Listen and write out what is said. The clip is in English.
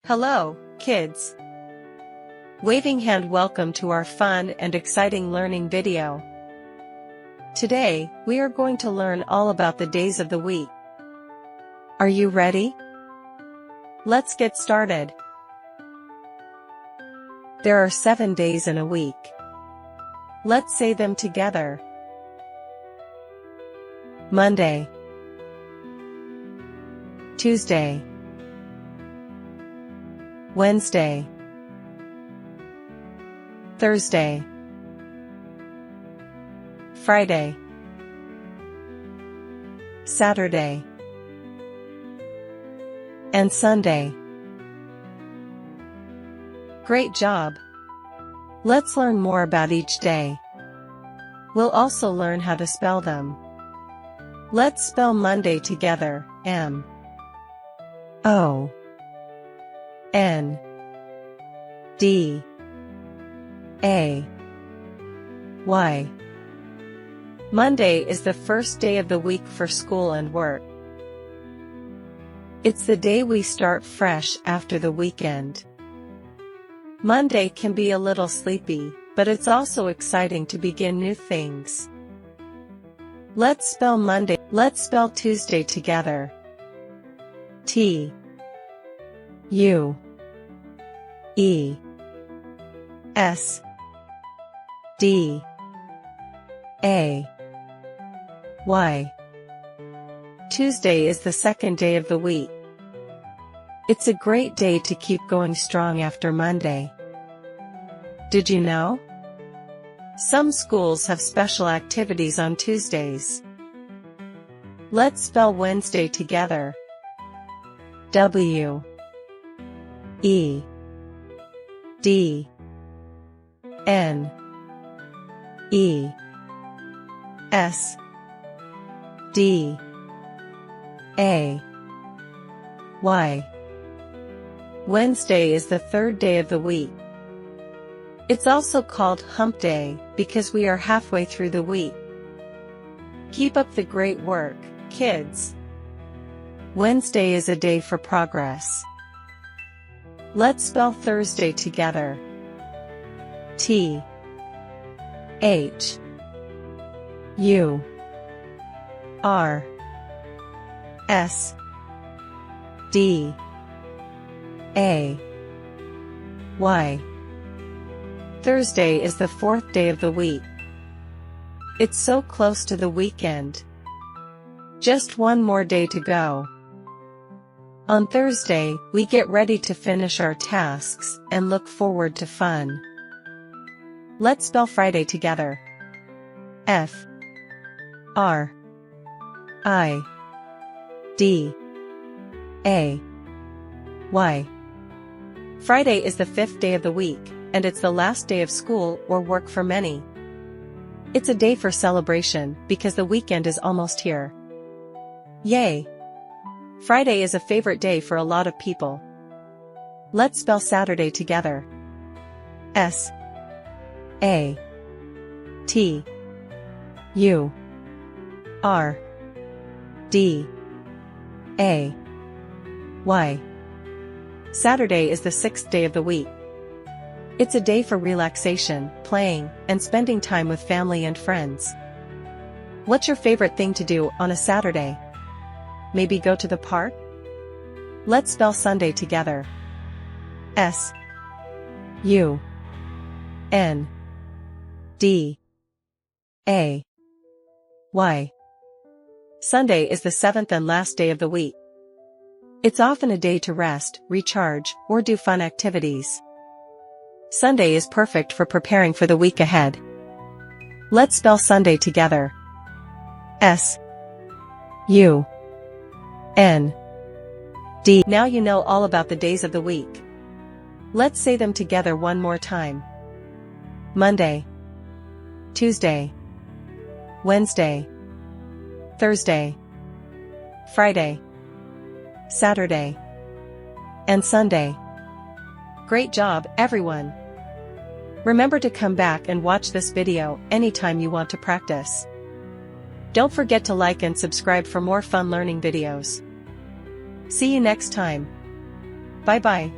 Hello, kids. Waving hand, welcome to our fun and exciting learning video. Today, we are going to learn all about the days of the week. Are you ready? Let's get started. There are 7 days in a week. Let's say them together. Monday, Tuesday, Wednesday, Thursday, Friday, Saturday, and Sunday. Great job! Let's learn more about each day. We'll also learn how to spell them. Let's spell Monday together. M-O-N-D-A-Y. Monday is the first day of the week for school and work. It's the day we start fresh after the weekend. Monday can be a little sleepy, but it's also exciting to begin new things. Let's spell Monday. Let's spell Tuesday together. T U E S D A Y. Tuesday is the second day of the week. It's a great day to keep going strong after Monday. Did you know? Some schools have special activities on Tuesdays. Let's spell Wednesday together. W E D N E S D A Y. Wednesday is the third day of the week. It's also called Hump Day because we are halfway through the week. Keep up the great work, kids. Wednesday is a day for progress. Let's spell Thursday together. T H U R S D A Y. Thursday is the fourth day of the week. It's so close to the weekend. Just one more day to go. On Thursday, we get ready to finish our tasks and look forward to fun. Let's spell Friday together. F R I D A Y. Friday is the fifth day of the week, and it's the last day of school or work for many. It's a day for celebration because the weekend is almost here. Yay! Friday is a favorite day for a lot of people. Let's spell Saturday together. S A T U R D A Y. Saturday is the sixth day of the week. It's a day for relaxation, playing, and spending time with family and friends. What's your favorite thing to do on a Saturday? Maybe go to the park? Let's spell Sunday together. S U N D A Y. Sunday is the seventh and last day of the week. It's often a day to rest, recharge, or do fun activities. Sunday is perfect for preparing for the week ahead. Let's spell Sunday together. S U N D. Now you know all about the days of the week. Let's say them together one more time. Monday, Tuesday, Wednesday, Thursday, Friday, Saturday, and Sunday. Great job, everyone! Remember to come back and watch this video anytime you want to practice. Don't forget to like and subscribe for more fun learning videos. See you next time. Bye bye.